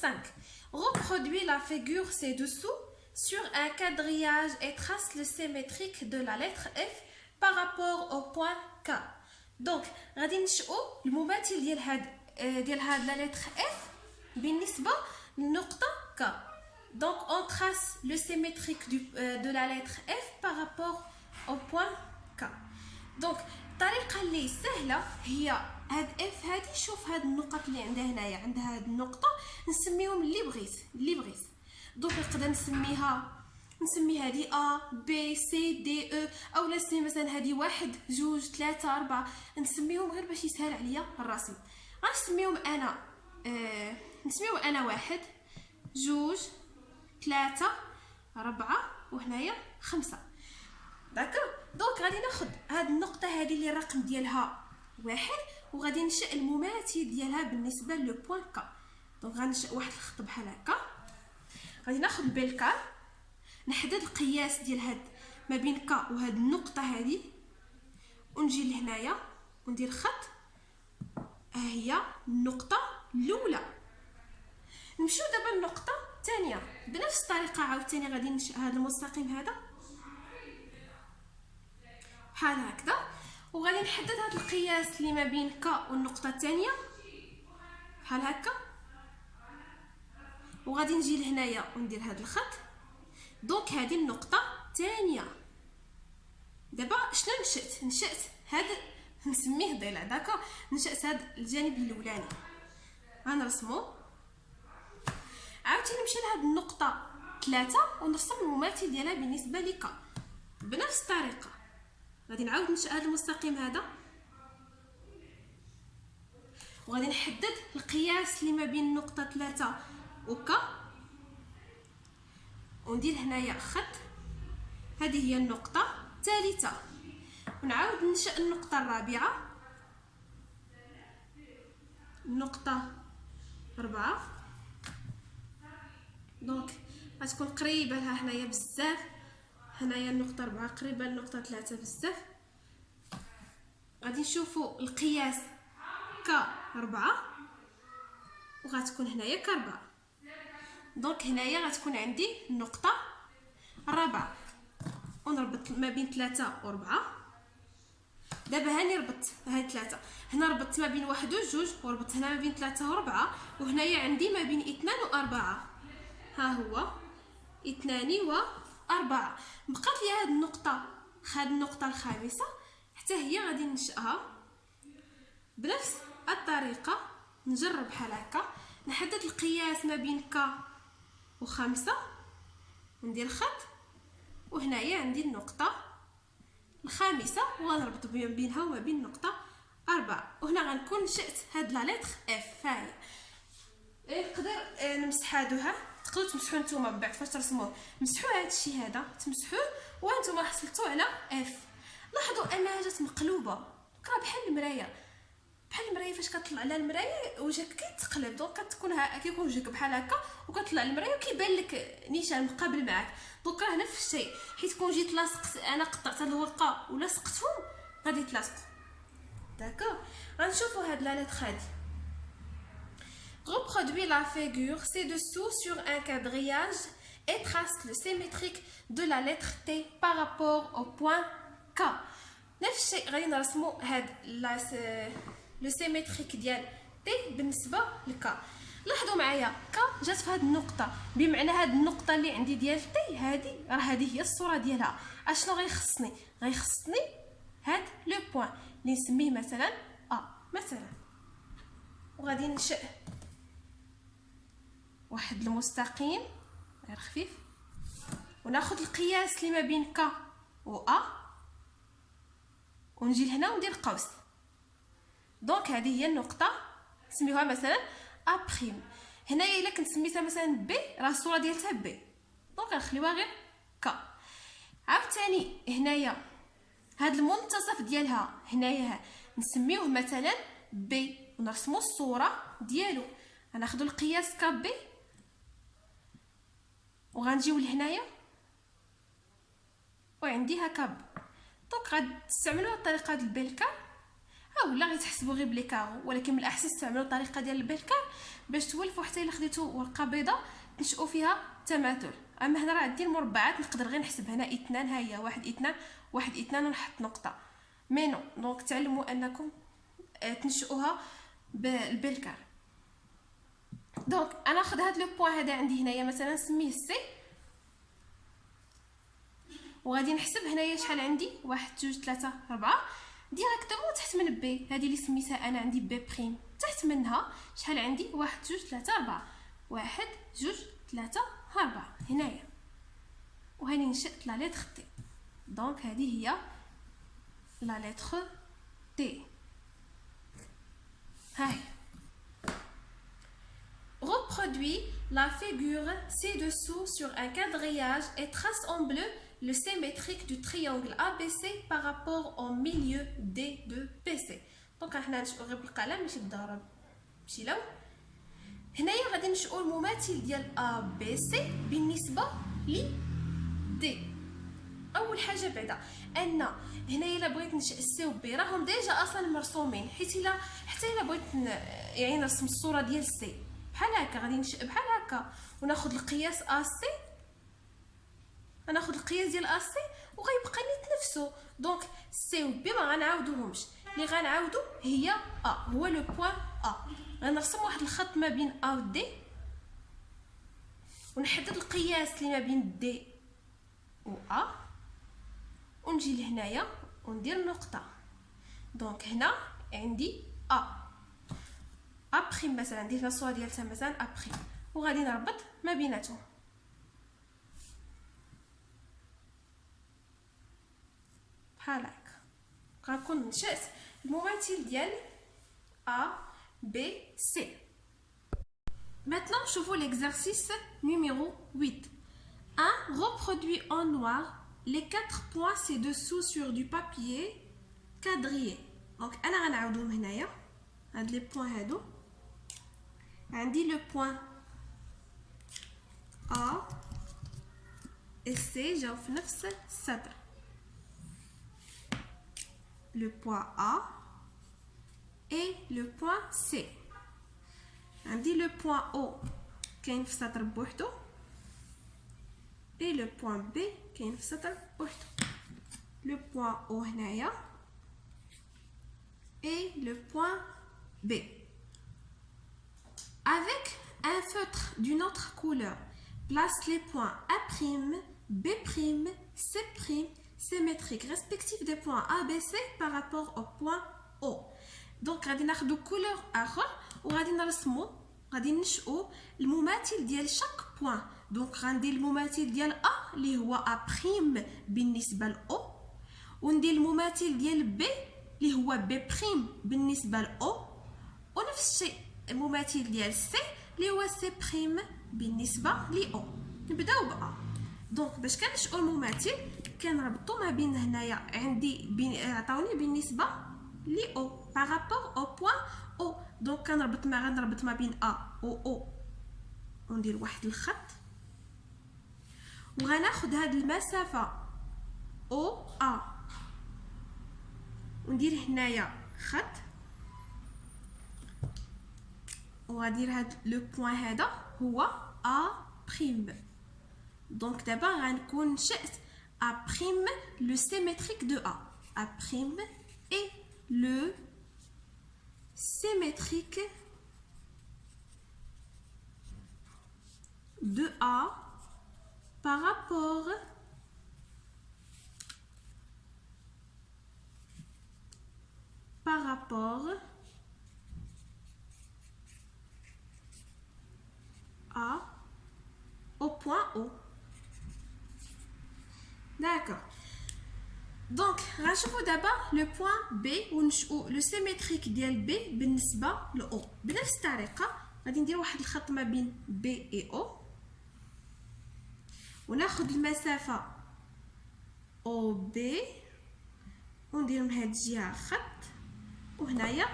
5. Reproduis la figure ci-dessous sur un quadrillage et trace le symétrique de la lettre F par rapport au point K. Donc غادي نشئو المماثل ديال هاد لا lettre F بالنسبة للنقطة K. Donc on trace le symétrique de la lettre F par rapport au point K. Donc الطريقة اللي سهلة هي هاد F هادي. شوف هاد النقط اللي عندها هنايا، عندها هاد النقطة نسميهم اللي بغيت. دونك نقدر نسمي هادي A B C D E، او نسمي مثلا هادي 1 2 3 4. نسميهم غير باش يسهل عليا الرسم. غنسميهم انا 1 2 3 4 وهنايا 5. داكوغ. دونك غادي ناخذ هاد النقطه هادي اللي الرقم ديالها 1 وغادي نشئ المماثل ديالها بالنسبه لو بوين ك. دونك غنشئ واحد الخط بحال هكا. غادي ناخذ بالكار نحدد القياس ديال هاد ما بين ك وهاد النقطه هادي ونجي لهنايا وندير خط. ها هي النقطه الاولى. نمشيو دابا للنقطه الثانيه بنفس الطريقه عاوتاني. غادي نشئ هذا المستقيم هذا بحال هكذا وغادي نحدد هذا القياس اللي ما بين ك والنقطه الثانيه بحال هكا وغادي نجي لهنايا وندير هذا الخط. دونك هذه النقطه الثانيه. دابا شنو نشأت هذا نسميه ضلع. داكا نشأت هذا الجانب الاولاني غنرسمو. عاوتاني نمشي لهاد النقطه 3 ونرسم المماثل ديالها بالنسبه لك بنفس الطريقه. غادي نعاود نشأ هذا المستقيم هذا وغادي نحدد القياس اللي ما بين النقطه 3 وك وندير هنايا خط. هذه هي النقطه الثالثه. ونعاود نشأ النقطه الرابعه، النقطه 4. دونك غتكون قريبه لها هنايا بزاف. هنايا النقطه 4 قريبه للنقطه 3 بزاف. غادي نشوفوا القياس ك4 وغتكون هنايا ك4. دونك هنايا غتكون عندي النقطه الرابعه ونربط ما بين 3 و4. دابا هاني ربطت هاي 3 هنا، ربطت ما بين 1 و 2 وربطت هنا ما بين 3 و 4 وهنايا عندي ما بين 2 و 4. ها هو 2 و 4. بقات لي هاد النقطه الخامسه حتى هي غادي ننشئها بنفس الطريقه. نجرب بحال هكا نحدد القياس ما بين ك و5 وندير خط وهنايا عندي النقطه الخامسه وغنربط بينها وما بين النقطه 4 وهنا غنكون نشأت هاد لا لتر اف. هاهي نقدر نمسح هادوها. تقدروا تمسحوا نتوما من بعد فاش ترسموه. مسحوا هذا الشيء هذا تمسحوه وانتم حصلتوا على اف. لاحظوا انها جات مقلوبه بحال المرايه فاش كتطلع على المرايه وجهك كيتقلب. دونك كتكون كيكون وجهك بحال هكا وكتطلع المرايه وكيبان لك نيشان مقابل معاك. دونك راه نفس الشيء حيت كون جيت لاصقت انا قطعت هاد الورقه ولصقتهم غادي يتلاصقوا. داكوغ. غنشوفوا هاد لا لتر هادي. Reproduis la figure ci-dessous sur un quadrillage et trace le symétrique de la lettre T par rapport au point K. نفس الشيء غادي نرسمو هاد لو سيميتريك ديال T بالنسبه لك. لاحظوا معايا ك جات في هاد النقطه بمعنى هاد النقطه اللي عندي ديال T هادي راه هذه هي الصوره ديالها. اشنو غيخصني هاد لو بوين اللي نسميه مثلا A مثلا. وغادي ننشئ واحد المستقيم غير خفيف وناخذ القياس اللي ما بين ك و ا ونجي لهنا وندير قوس. دونك هذه هي النقطه نسميوها مثلا ا بريم. هنايا الا كنت سميتها مثلا بي راه الصوره ديالها بي. دونك غنخليوها غير ك. عاوتاني هنايا هاد المنتصف ديالها هنايا نسميوه مثلا بي ونرسمو الصوره ديالو. غناخذوا القياس ك بي وغنجيو لهنايا وعندي هكا. دونك غتستعملوا الطريقه ديال البلكار ها ولا غير تحسبوا غير بلي كارو، ولكن من الاحسن تستعملوا الطريقه ديال البلكار باش تولفوا حتى الا خديتوا ورقه بيضاء تنشئوا فيها تماثل. اما هنا راه عندي المربعات نقدر غير نحسب هنا اثنان، ها هي واحد اثنان واحد اثنان ونحط نقطه مي نو. دونك تعلموا انكم تنشئوها بالبلكار. دونك انا ناخذ هذا لو بوين هذا عندي هنايا مثلا نسميه سي، وغادي نحسب هنايا شحال عندي 1 2 3 4 ديريكتومون تحت من بي، هذه اللي سميتها انا عندي بي بريم، تحت منها شحال عندي 1 2 3 4 1 2 3 4 هنايا، وهاني نشأت لا لتر تي. دونك هذه هي لا لتر تي. هاي reproduit la figure ci-dessous sur un quadrillage et trace en bleu le symétrique du triangle ABC par rapport au milieu D de PC. دونك حنا نشوفوا غير بالقلم ماشي بالضرب ماشي لون. هنايا غادي نشوفوا المماثل ديال ABC بالنسبه ل D. اول حاجه بعدا ان هنايا الا بغيت نشأ سي و بي راهم ديجا اصلا مرسومين، حيت الا حتى الا بغيت يعني نرسم الصوره ديال سي بحال هكا غادي نشأ بحال هكا وناخذ القياس اسي، غناخذ القياس ديال اسي وغيبقى نيت نفسه. دونك سي و بي ما غنعاودوهمش، اللي غنعاودو هي هو لو بوين غنرسم واحد الخط ما بين و دي ونحدد القياس اللي ما بين دي و ونجي لهنايا وندير نقطه. دونك هنا عندي بريم مثلا، ندير الصوره ديالها مثلا بريم، وغادي نربط ما بيناتهم بحال هكا. غنكون نشأت المماثل ديال A B C. Maintenant نشوفوا l'exercice numéro 8. 1. Reproduit en noir les 4 points ci-dessous sur du papier quadrillé. Donc انا غنعاودهم هنايا هاد لي بوين هادو. عندي لو بوين A et C جاو في نفس السطر. Le point A et le point C. عندي le point O كاين في سطر بوحدو et le point B كاين في سطر بوحدو. le point O هنايا et le point B. Avec un feutre d'une autre couleur, place les points A', B', C' symétriques respectifs des points A, B, C par rapport au point O. Donc غادي ناخدو كولور اخر وغادي نرسمو، غادي نشئو المماثل ديال شاك بوين. دونك غندير المماثل ديال A اللي هو A' بالنسبه ل O، وندير المماثل ديال B اللي هو B' بالنسبه ل O، ونفس الشيء المماثل ديال C اللي هو C' بالنسبه ل O. نبداو ب A. دونك باش كنشئو المماثل كنربطو ما بين هنايا عندي عطاوني بالنسبه ل O par rapport au point O. دونك غنربط ما بين A و O وندير واحد الخط، وغناخد هاد المسافه O A وندير هنايا خط، وغادير هاد لو بوين هذا هو A'. دونك دابا غنكون نشأت A' le symétrique de A. A' et le symétrique de A par rapport au point O. D'accord. Donc غنشوفوا دابا لو بوين B ونشوفوا لو سيميتريك ديال B بالنسبه ل O. بنفس الطريقه غادي ندير واحد الخط ما بين B و O، وناخذ المسافه OB وندير من هاد الجهه خط، وهنايا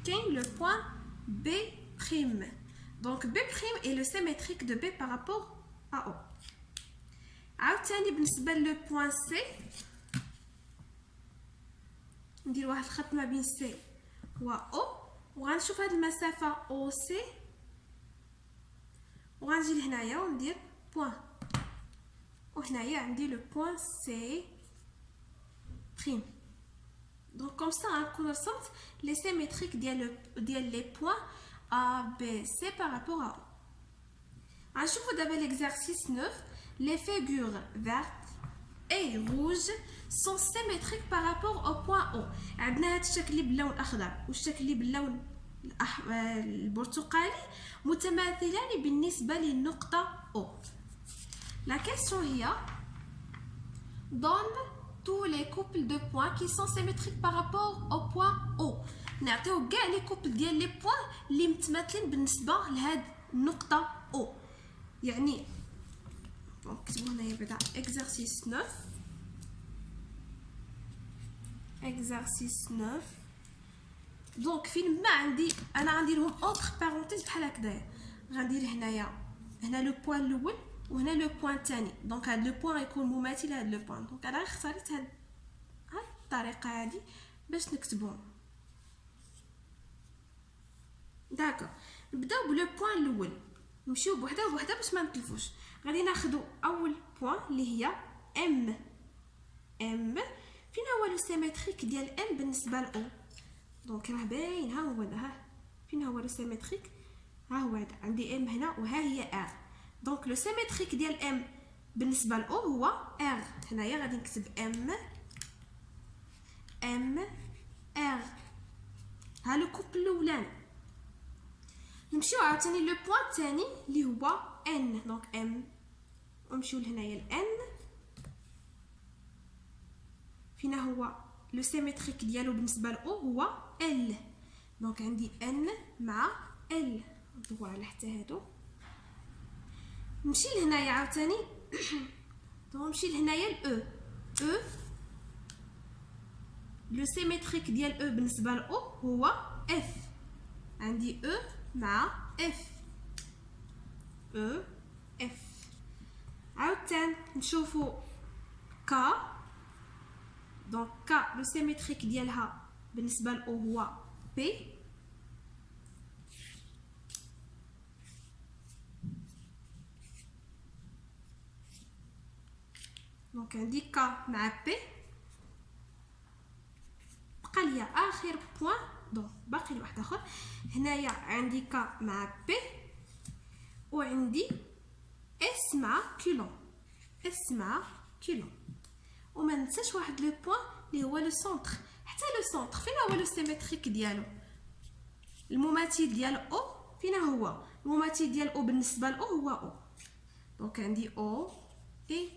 كاين لو بوين B'. Donc B' est le symétrique de B par rapport à O. عاوتاني بالنسبه لو بوين C ندير واحد الخط ما بين C هو او، وغنشوف هاد المسافه او سي، وغنجي لهنايا وندير بوين، وهنايا عندي لو بوين سي بريم. دونك كوم سا غنكون رسمت لي سيميتريك ديال لي بوين ا بي سي بارابور ا او. غنشوفو دابا ليكزارسيس 9. لي فيغور فيرت et rouge sont symétriques par rapport au point O. عندنا هاد الشكل اللي باللون الاخضر والشكل اللي باللون البرتقالي متماثلان بالنسبه للنقطه O. La question هي donne tous les couples de points qui sont symétriques par rapport au point O. نعطيو كاع لي كوبل ديال لي بوين اللي متماثلين بالنسبه لهاد النقطه O. يعني نكتبو هنايا بعدا exercice 9. exercice 9. دونك فين ما عندي انا غنديرهم اونتر بارونتيز بحال هكذايا، غندير هنا لو بوين الاول وهنا لو بوين الثاني. دونك هاد لو بوين غيكون مماثل لهاد لو بوين. دونك انا اختاريت هاد الطريقه هادي باش نكتبهم. داكوغ، نبداو بلو بوين الاول، نمشيو بوحده بوحده باش ما نتلفوش. غادي ناخذوا اول بوين اللي هي ام. فين هو لو سيميتريك ديال ام بالنسبه لاو؟ دونك راه باين، ها هو ها فين هو لو سيميتريك، ها هو هذا عندي ام هنا وها هي ار. دونك لو سيميتريك ديال ام بالنسبه لاو هو ار. هنايا غادي نكتب ام ار. ها لو كوبل الاولاني. نمشيو عاوتاني لو بوين الثاني اللي هو ان. دونك ام ونمشيو لهنايا الان. فينا هو لو سيميتريك ديالو بالنسبه لاو هو ال. دونك عندي ان مع ال. ندوي على حتى هادو. نمشي لهنايا عاوتاني دونك نمشي لهنايا الاو. لو سيميتريك ديال او بالنسبه لاو هو اف. عندي او مع اف. اف. عاوتاني نشوفو كا. دونك كا لو سيميتريك ديالها بالنسبه لاو هو بي. دونك عندي كا مع بي. بقى ليا اخر بوين. دونك باقي لي واحد اخر. هنايا عندي كا مع بي وعندي اس مع كيلون. وما ننساش واحد لو بوين اللي هو لو سونتر. حتى لو سونتر فين هو لو سيميتريك ديالو؟ المماثل ديال او فين هو؟ المماثل ديال او بالنسبه لاو هو او. دونك عندي او اي